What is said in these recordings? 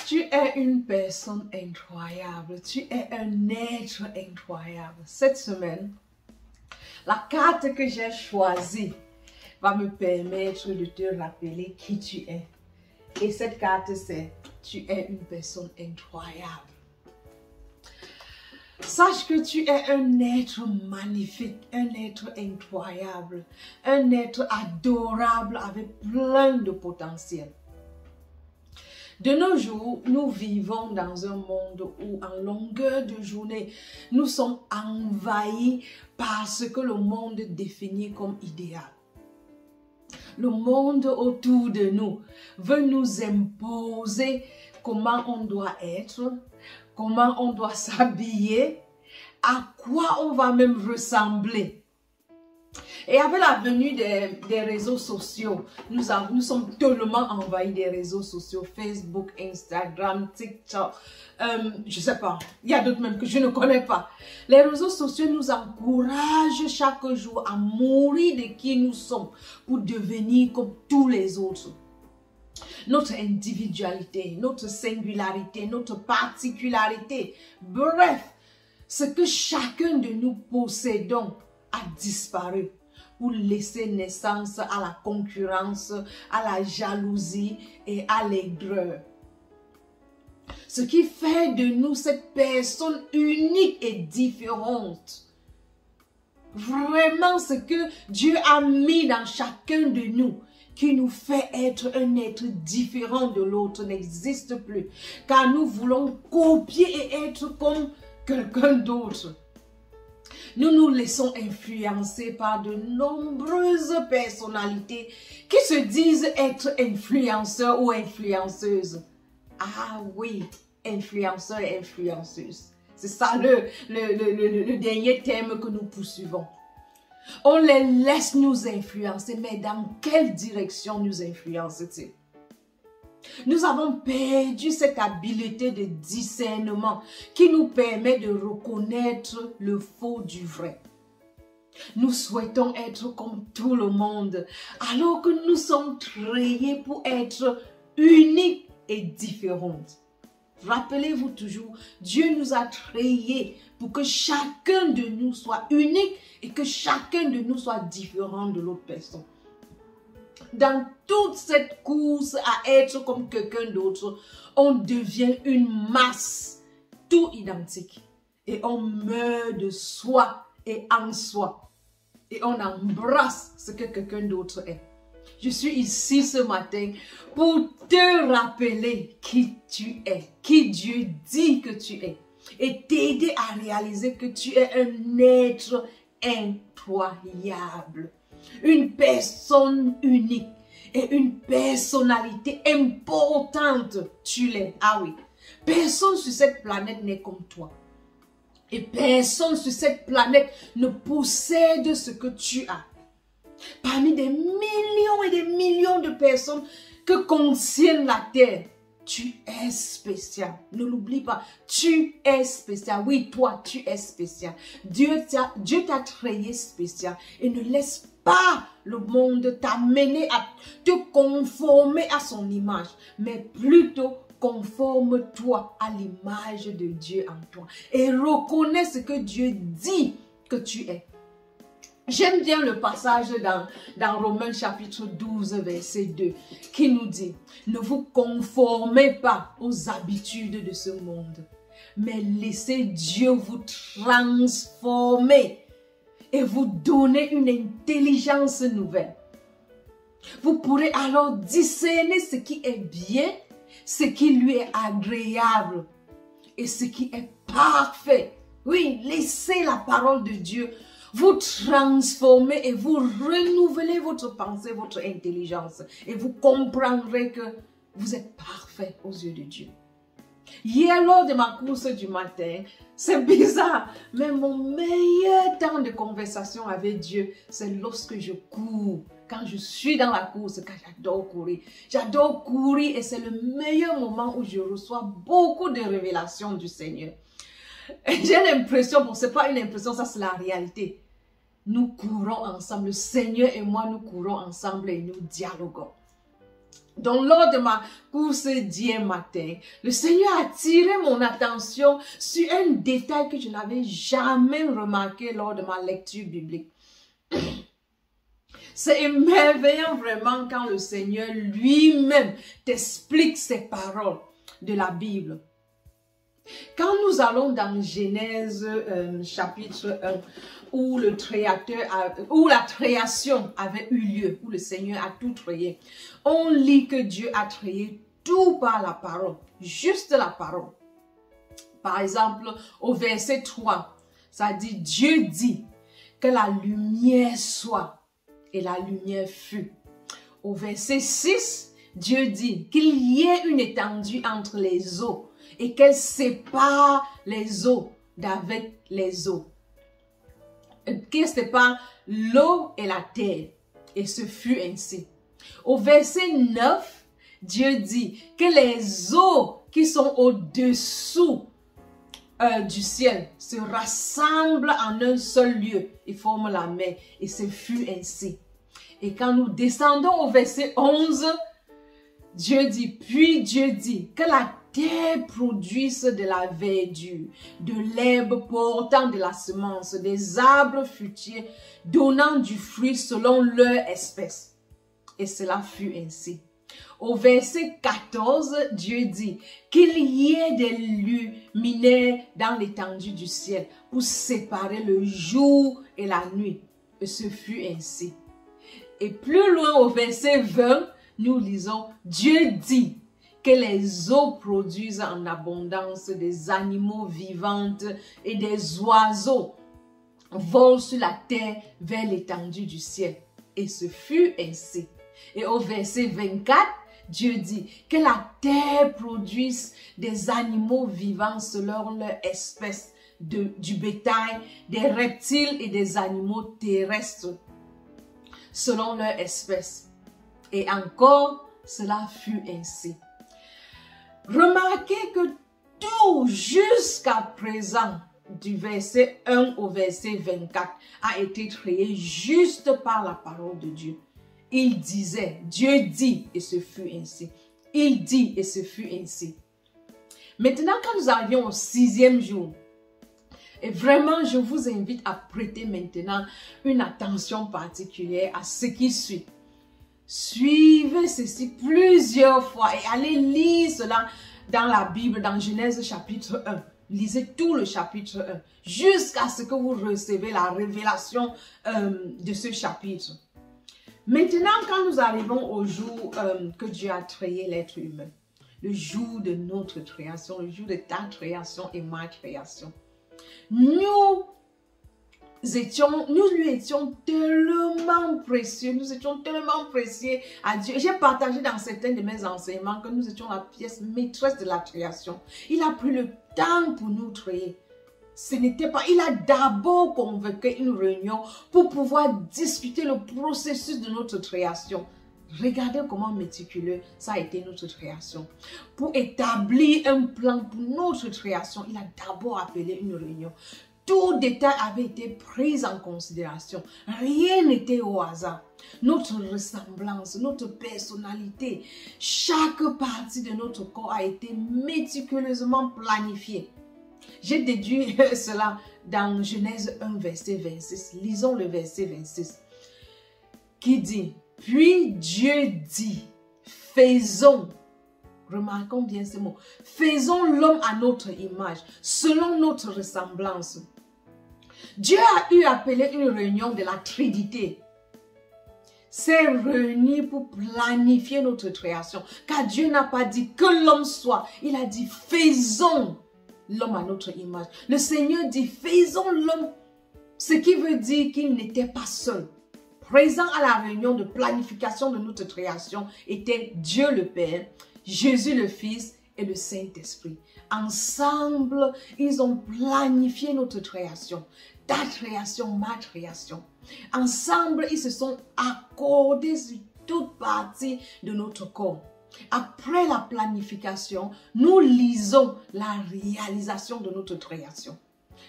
Tu es une personne incroyable, tu es un être incroyable. Cette semaine, la carte que j'ai choisie va me permettre de te rappeler qui tu es. Et cette carte, c'est « Tu es une personne incroyable ». Sache que tu es un être magnifique, un être incroyable, un être adorable avec plein de potentiel. De nos jours, nous vivons dans un monde où en longueur de journée, nous sommes envahis par ce que le monde définit comme idéal. Le monde autour de nous veut nous imposer comment on doit être, comment on doit s'habiller, à quoi on va même ressembler. Et avec la venue des réseaux sociaux, nous sommes tellement envahis des réseaux sociaux, Facebook, Instagram, TikTok, je sais pas, il y a d'autres même que je ne connais pas. Les réseaux sociaux nous encouragent chaque jour à mourir de qui nous sommes pour devenir comme tous les autres. Notre individualité, notre singularité, notre particularité, bref, ce que chacun de nous possédons a disparu pour laisser naissance à la concurrence, à la jalousie et à l'aigreur. Ce qui fait de nous cette personne unique et différente. Vraiment, ce que Dieu a mis dans chacun de nous, qui nous fait être un être différent de l'autre, n'existe plus. Car nous voulons copier et être comme quelqu'un d'autre. Nous nous laissons influencer par de nombreuses personnalités qui se disent être influenceurs ou influenceuses. Ah oui, influenceurs et influenceuses. C'est ça le dernier thème que nous poursuivons. On les laisse nous influencer, mais dans quelle direction nous influencent-ils? Nous avons perdu cette habileté de discernement qui nous permet de reconnaître le faux du vrai. Nous souhaitons être comme tout le monde, alors que nous sommes créés pour être uniques et différentes. Rappelez-vous toujours, Dieu nous a créés pour que chacun de nous soit unique et que chacun de nous soit différent de l'autre personne. Dans toute cette course à être comme quelqu'un d'autre, on devient une masse, tout identique. Et on meurt de soi et en soi. Et on embrasse ce que quelqu'un d'autre est. Je suis ici ce matin pour te rappeler qui tu es, qui Dieu dit que tu es. Et t'aider à réaliser que tu es un être incroyable. Une personne unique et une personnalité importante, tu l'es. Ah oui, personne sur cette planète n'est comme toi. Et personne sur cette planète ne possède ce que tu as. Parmi des millions et des millions de personnes que contient la terre, tu es spécial. Ne l'oublie pas, tu es spécial. Oui, toi, tu es spécial. Dieu t'a créé spécial. Et ne laisse pas le monde t'amener à te conformer à son image, mais plutôt conforme-toi à l'image de Dieu en toi. Et reconnais ce que Dieu dit que tu es. J'aime bien le passage dans Romains chapitre 12, verset 2, qui nous dit « Ne vous conformez pas aux habitudes de ce monde, mais laissez Dieu vous transformer et vous donner une intelligence nouvelle. Vous pourrez alors discerner ce qui est bien, ce qui lui est agréable et ce qui est parfait. » Oui, laissez la parole de Dieu vous transformer et vous renouveler votre pensée, votre intelligence. Et vous comprendrez que vous êtes parfait aux yeux de Dieu. Hier, lors de ma course du matin, c'est bizarre, mais mon meilleur temps de conversation avec Dieu, c'est lorsque je cours. Quand je suis dans la course, quand j'adore courir. J'adore courir et c'est le meilleur moment où je reçois beaucoup de révélations du Seigneur. J'ai l'impression, bon, c'est pas une impression, ça c'est la réalité. Nous courons ensemble, le Seigneur et moi, nous courons ensemble et nous dialoguons. Donc, lors de ma course d'hier matin, le Seigneur a attiré mon attention sur un détail que je n'avais jamais remarqué lors de ma lecture biblique. C'est émerveillant vraiment quand le Seigneur lui-même t'explique ces paroles de la Bible. Quand nous allons dans Genèse chapitre 1, où la création avait eu lieu, où le Seigneur a tout créé, on lit que Dieu a créé tout par la parole, juste la parole. Par exemple, au verset 3, ça dit, Dieu dit que la lumière soit, et la lumière fut. Au verset 6, Dieu dit qu'il y ait une étendue entre les eaux et qu'elle sépare les eaux d'avec les eaux. Qu'elle sépare l'eau et la terre. Et ce fut ainsi. Au verset 9, Dieu dit que les eaux qui sont au-dessous du ciel se rassemblent en un seul lieu et forment la mer. Et ce fut ainsi. Et quand nous descendons au verset 11, Dieu dit, puis Dieu dit que la terre produise de la verdure, de l'herbe portant de la semence, des arbres fruitiers donnant du fruit selon leur espèce. Et cela fut ainsi. Au verset 14, Dieu dit qu'il y ait des luminaires dans l'étendue du ciel pour séparer le jour et la nuit. Et ce fut ainsi. Et plus loin au verset 20, nous lisons, Dieu dit que les eaux produisent en abondance des animaux vivants et des oiseaux volent sur la terre vers l'étendue du ciel. Et ce fut ainsi. Et au verset 24, Dieu dit que la terre produise des animaux vivants selon leur espèce, du bétail, des reptiles et des animaux terrestres selon leur espèce. Et encore, cela fut ainsi. Remarquez que tout jusqu'à présent, du verset 1 au verset 24, a été créé juste par la parole de Dieu. Il disait, Dieu dit, et ce fut ainsi. Il dit, et ce fut ainsi. Maintenant, quand nous arrivions au 6e jour, et vraiment, je vous invite à prêter maintenant une attention particulière à ce qui suit. Suivez ceci plusieurs fois et allez lire cela dans la Bible, dans Genèse chapitre 1. Lisez tout le chapitre 1 jusqu'à ce que vous recevez la révélation de ce chapitre. Maintenant, quand nous arrivons au jour que Dieu a créé l'être humain, le jour de notre création, le jour de ta création et ma création, nous lui étions tellement précieux, nous étions tellement précieux à Dieu. J'ai partagé dans certains de mes enseignements que nous étions la pièce maîtresse de la création. Il a pris le temps pour nous créer. Ce n'était pas, il a d'abord convoqué une réunion pour pouvoir discuter le processus de notre création. Regardez comment méticuleux ça a été notre création. Pour établir un plan pour notre création, il a d'abord appelé une réunion. Tout détail avait été pris en considération. Rien n'était au hasard. Notre ressemblance, notre personnalité, chaque partie de notre corps a été méticuleusement planifiée. J'ai déduit cela dans Genèse 1, verset 26. Lisons le verset 26 qui dit, puis Dieu dit, faisons, remarquons bien ces mots, faisons l'homme à notre image, selon notre ressemblance. Dieu a eu appelé une réunion de la Trinité. S'est réuni pour planifier notre création. Car Dieu n'a pas dit que l'homme soit. Il a dit faisons l'homme à notre image. Le Seigneur dit faisons l'homme. Ce qui veut dire qu'il n'était pas seul. Présent à la réunion de planification de notre création était Dieu le Père, Jésus le Fils et le Saint-Esprit. Ensemble, ils ont planifié notre création. Ta création, ma création. Ensemble, ils se sont accordés sur toute partie de notre corps. Après la planification, nous lisons la réalisation de notre création.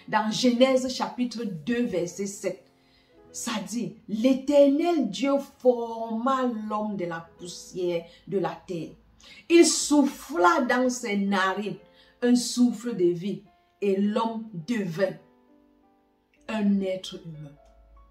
Dans Genèse chapitre 2, verset 7. ça dit, l'Éternel Dieu forma l'homme de la poussière de la terre. Il souffla dans ses narines un souffle de vie et l'homme devint un être humain.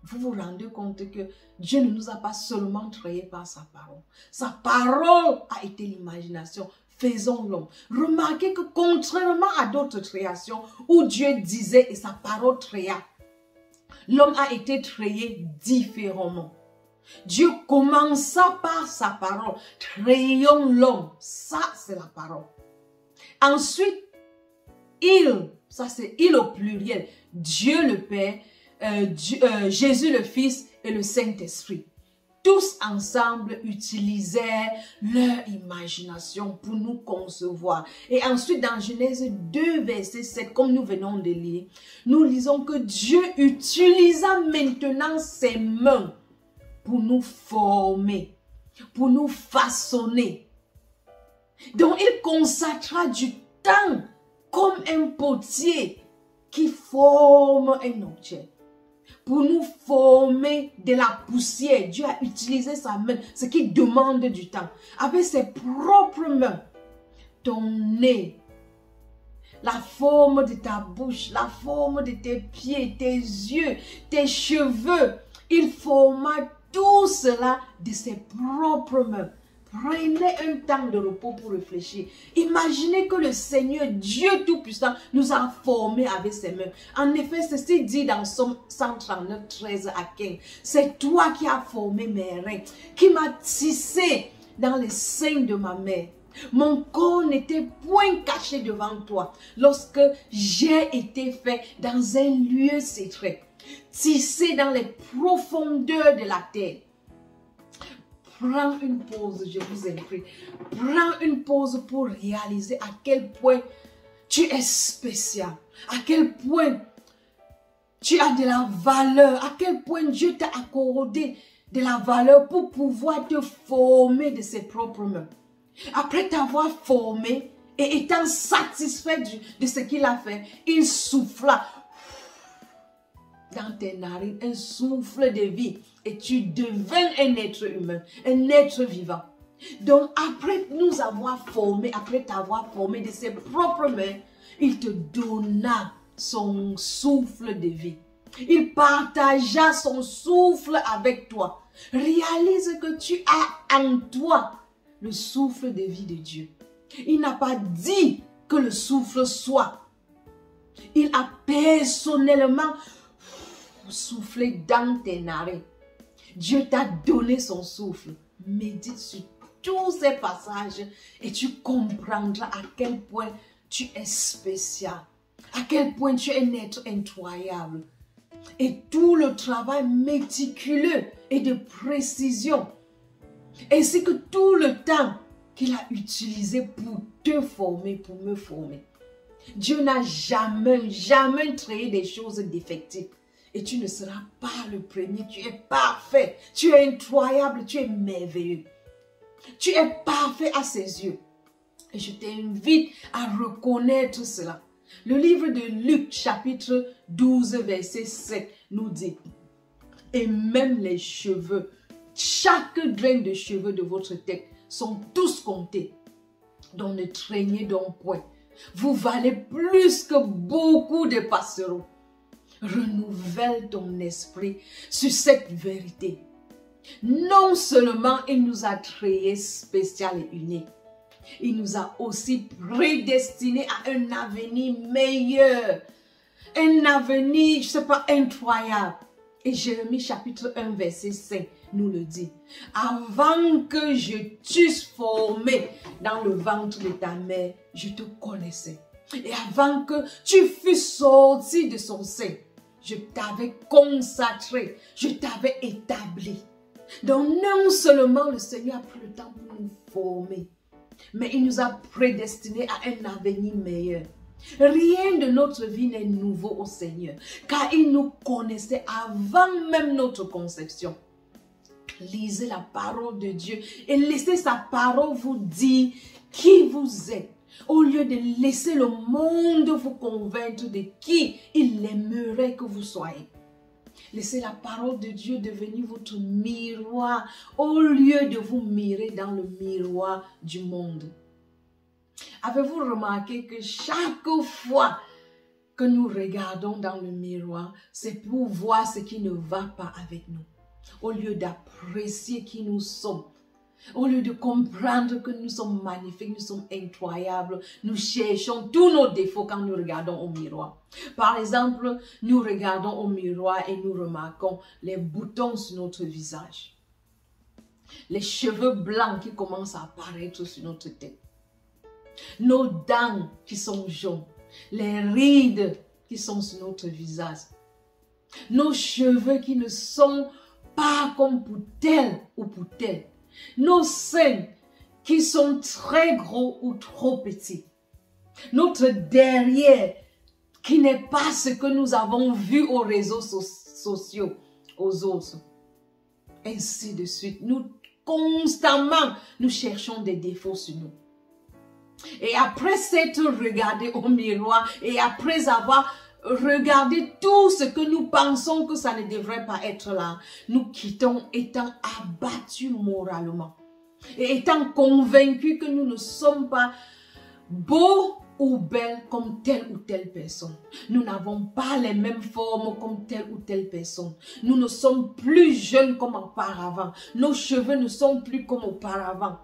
Vous vous rendez compte que Dieu ne nous a pas seulement créés par sa parole. Sa parole a été l'imagination. Faisons l'homme. Remarquez que contrairement à d'autres créations où Dieu disait et sa parole créa, l'homme a été créé différemment. Dieu commença par sa parole. Créons l'homme. Ça, c'est la parole. Ensuite, ça c'est il au pluriel. Dieu le Père, Jésus le Fils et le Saint-Esprit. Tous ensemble utilisaient leur imagination pour nous concevoir. Et ensuite, dans Genèse 2, verset 7, comme nous venons de lire, nous lisons que Dieu utilisa maintenant ses mains pour nous former, pour nous façonner. Donc, il consacra du temps comme un potier qui forme un objet. Pour nous former de la poussière, Dieu a utilisé sa main, ce qui demande du temps. Avec ses propres mains, ton nez, la forme de ta bouche, la forme de tes pieds, tes yeux, tes cheveux, il forma tout cela de ses propres mains. Prenez un temps de repos pour réfléchir. Imaginez que le Seigneur, Dieu Tout-Puissant, nous a formés avec ses mains. En effet, ceci dit dans Somme 139, 13 à 15. C'est toi qui as formé mes reins, qui m'as tissé dans les seins de ma mère. Mon corps n'était point caché devant toi lorsque j'ai été fait dans un lieu secret, tissé dans les profondeurs de la terre. Prends une pause, je vous en prie. Prends une pause pour réaliser à quel point tu es spécial. À quel point tu as de la valeur. À quel point Dieu t'a accordé de la valeur pour pouvoir te former de ses propres mains. Après t'avoir formé et étant satisfait de ce qu'il a fait, il souffla dans tes narines un souffle de vie et tu deviens un être humain, un être vivant. Donc après nous avoir formé, après t'avoir formé de ses propres mains, il te donna son souffle de vie. Il partagea son souffle avec toi. Réalise que tu as en toi le souffle de vie de Dieu. Il n'a pas dit que le souffle soit. Il a personnellement soufflé dans tes narines. Dieu t'a donné son souffle. Médite sur tous ces passages et tu comprendras à quel point tu es spécial. À quel point tu es un être incroyable. Et tout le travail méticuleux et de précision, ainsi que tout le temps qu'il a utilisé pour te former, pour me former. Dieu n'a jamais créé des choses défectives. Et tu ne seras pas le premier. Tu es parfait. Tu es incroyable. Tu es merveilleux. Tu es parfait à ses yeux. Et je t'invite à reconnaître cela. Le livre de Luc, chapitre 12, verset 7, nous dit: et même les cheveux, chaque grain de cheveux de votre tête sont tous comptés. Donc ne craignez donc point. Vous valez plus que beaucoup de passereaux. Renouvelle ton esprit sur cette vérité. Non seulement il nous a créés spécial et unique, il nous a aussi prédestinés à un avenir meilleur. Un avenir, je ne sais pas, incroyable. Et Jérémie chapitre 1 verset 5 nous le dit. Avant que je t'eusse formé dans le ventre de ta mère, je te connaissais. Et avant que tu fusses sorti de son sein, je t'avais consacré, je t'avais établi. Donc non seulement le Seigneur a pris le temps pour nous former, mais il nous a prédestinés à un avenir meilleur. Rien de notre vie n'est nouveau au Seigneur, car il nous connaissait avant même notre conception. Lisez la parole de Dieu et laissez sa parole vous dire qui vous êtes, au lieu de laisser le monde vous convaincre de qui il aimerait que vous soyez. Laissez la parole de Dieu devenir votre miroir au lieu de vous mirer dans le miroir du monde. Avez-vous remarqué que chaque fois que nous regardons dans le miroir, c'est pour voir ce qui ne va pas avec nous. Au lieu d'apprécier qui nous sommes, au lieu de comprendre que nous sommes magnifiques, nous sommes incroyables, nous cherchons tous nos défauts quand nous regardons au miroir. Par exemple, nous regardons au miroir et nous remarquons les boutons sur notre visage, les cheveux blancs qui commencent à apparaître sur notre tête, nos dents qui sont jaunes, les rides qui sont sur notre visage, nos cheveux qui ne sont pas comme pour tel ou pour tel, nos seins qui sont très gros ou trop petits, notre derrière qui n'est pas ce que nous avons vu aux réseaux sociaux, aux autres, ainsi de suite. Nous, constamment, nous cherchons des défauts sur nous. Et après s'être regardé au miroir et après avoir regardé tout ce que nous pensons que ça ne devrait pas être là, nous quittons étant abattus moralement et étant convaincus que nous ne sommes pas beaux ou belles comme telle ou telle personne. Nous n'avons pas les mêmes formes comme telle ou telle personne. Nous ne sommes plus jeunes comme auparavant. Nos cheveux ne sont plus comme auparavant.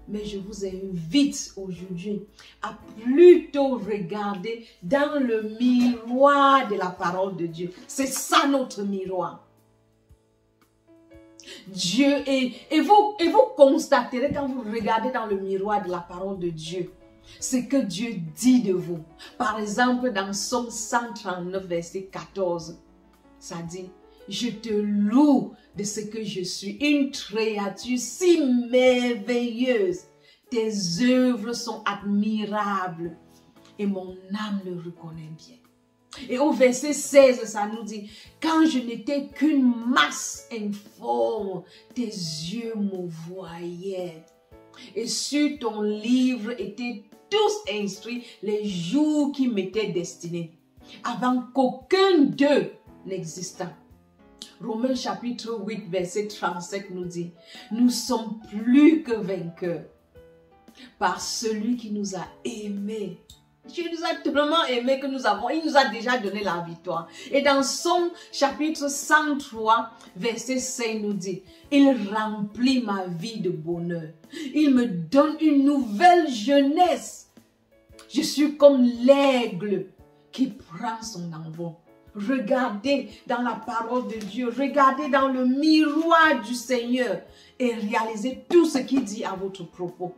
Mais je vous invite aujourd'hui à plutôt regarder dans le miroir de la parole de Dieu. C'est ça notre miroir. Dieu et vous constaterez quand vous regardez dans le miroir de la parole de Dieu ce que Dieu dit de vous. Par exemple, dans Psaume 139, verset 14, ça dit: je te loue de ce que je suis, une créature si merveilleuse. Tes œuvres sont admirables et mon âme le reconnaît bien. Et au verset 16, ça nous dit: quand je n'étais qu'une masse informe, tes yeux me voyaient. Et sur ton livre étaient tous inscrits les jours qui m'étaient destinés, avant qu'aucun d'eux n'existât. Romains chapitre 8, verset 37 nous dit: nous sommes plus que vainqueurs par celui qui nous a aimés. Dieu nous a tellement aimés que il nous a déjà donné la victoire. Et dans son chapitre 103, verset 5 nous dit: il remplit ma vie de bonheur. Il me donne une nouvelle jeunesse. Je suis comme l'aigle qui prend son envol. Regardez dans la parole de Dieu, regardez dans le miroir du Seigneur et réalisez tout ce qu'il dit à votre propos.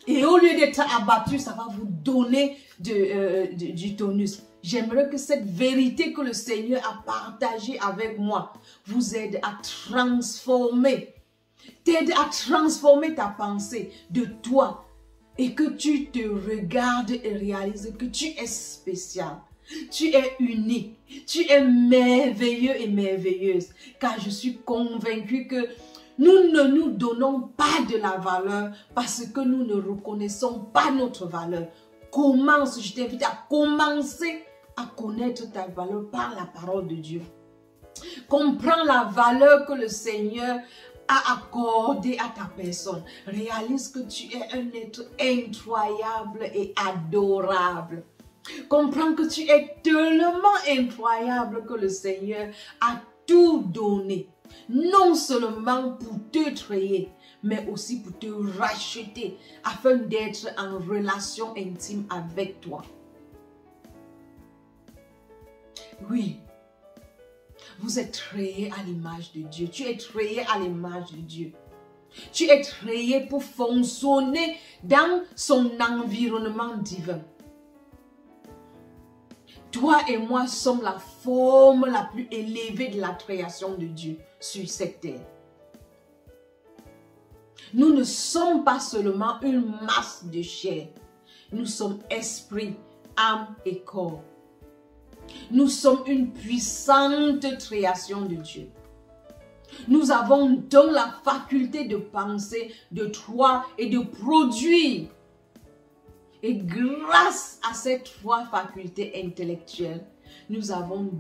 Et au lieu d'être abattu, ça va vous donner du tonus. J'aimerais que cette vérité que le Seigneur a partagée avec moi vous aide à transformer, t'aide à transformer ta pensée de toi et que tu te regardes et réalises que tu es spécial. Tu es unique, tu es merveilleux et merveilleuse, car je suis convaincue que nous ne nous donnons pas de la valeur parce que nous ne reconnaissons pas notre valeur. Commence, je t'invite à commencer à connaître ta valeur par la parole de Dieu. Comprends la valeur que le Seigneur a accordée à ta personne. Réalise que tu es un être incroyable et adorable. Comprends que tu es tellement incroyable que le Seigneur a tout donné. Non seulement pour te créer, mais aussi pour te racheter afin d'être en relation intime avec toi. Oui, vous êtes créé à l'image de Dieu. Tu es créé à l'image de Dieu. Tu es créé pour fonctionner dans son environnement divin. Toi et moi sommes la forme la plus élevée de la création de Dieu sur cette terre. Nous ne sommes pas seulement une masse de chair. Nous sommes esprit, âme et corps. Nous sommes une puissante création de Dieu. Nous avons donc la faculté de penser, de croire et de produire. Et grâce à ces trois facultés intellectuelles, nous avons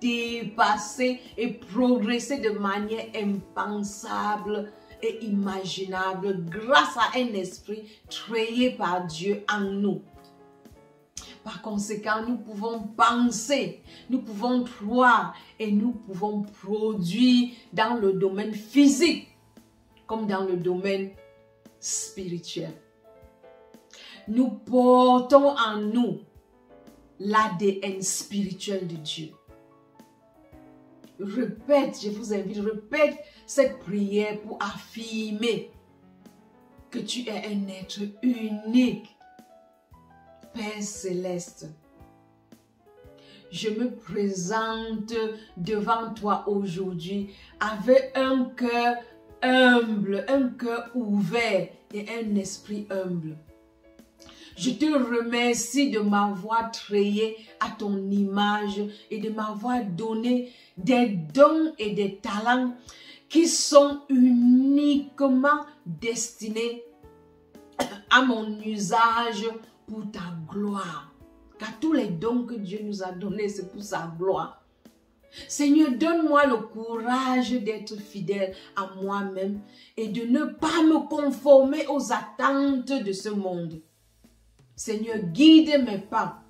dépasser et progresser de manière impensable et imaginable grâce à un esprit créé par Dieu en nous. Par conséquent, nous pouvons penser, nous pouvons croire et nous pouvons produire dans le domaine physique comme dans le domaine spirituel. Nous portons en nous l'ADN spirituel de Dieu. Répète, je vous invite, répète cette prière pour affirmer que tu es un être unique. Père céleste, je me présente devant toi aujourd'hui avec un cœur humble, un cœur ouvert et un esprit humble. Je te remercie de m'avoir créé à ton image et de m'avoir donné des dons et des talents qui sont uniquement destinés à mon usage pour ta gloire. Car tous les dons que Dieu nous a donnés, c'est pour sa gloire. Seigneur, donne-moi le courage d'être fidèle à moi-même et de ne pas me conformer aux attentes de ce monde. Seigneur, guide mes pas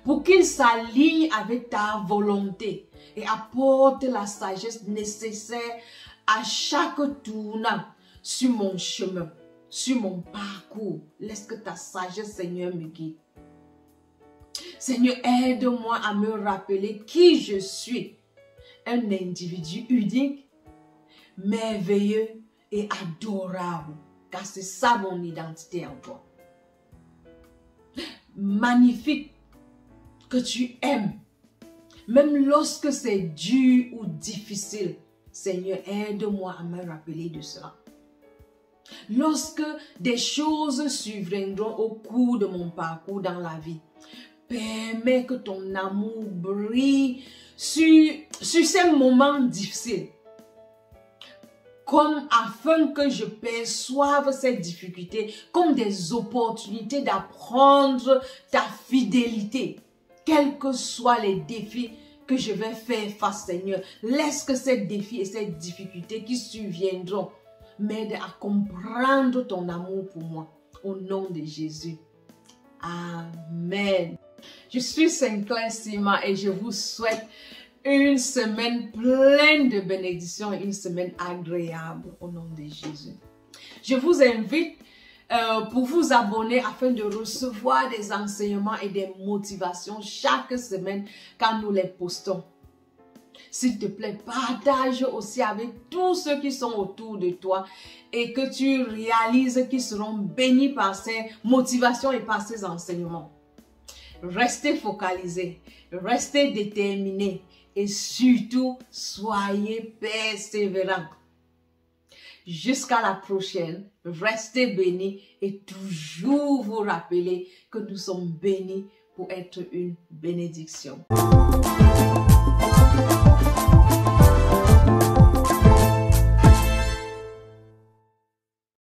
pour qu'ils s'alignent avec ta volonté et apporte la sagesse nécessaire à chaque tournant sur mon chemin, sur mon parcours. Laisse que ta sagesse, Seigneur, me guide. Seigneur, aide-moi à me rappeler qui je suis. Un individu unique, merveilleux et adorable. Car c'est ça mon identité en toi. Magnifique que tu aimes. Même lorsque c'est dur ou difficile. Seigneur, aide-moi à me rappeler de cela. Lorsque des choses surviendront au cours de mon parcours dans la vie, permets que ton amour brille sur ces moments difficiles, comme afin que je perçoive ces difficultés comme des opportunités d'apprendre ta fidélité, quels que soient les défis que je vais faire face, Seigneur. Laisse que ces défis et ces difficultés qui surviendront m'aident à comprendre ton amour pour moi. Au nom de Jésus. Amen. Je suis Sinclair Sima et je vous souhaite une semaine pleine de bénédictions et une semaine agréable au nom de Jésus. Je vous invite pour vous abonner afin de recevoir des enseignements et des motivations chaque semaine quand nous les postons. S'il te plaît, partage aussi avec tous ceux qui sont autour de toi et que tu réalises qu'ils seront bénis par ces motivations et par ces enseignements. Restez focalisés, restez déterminés et surtout, soyez persévérants. Jusqu'à la prochaine, restez bénis et toujours vous rappeler que nous sommes bénis pour être une bénédiction.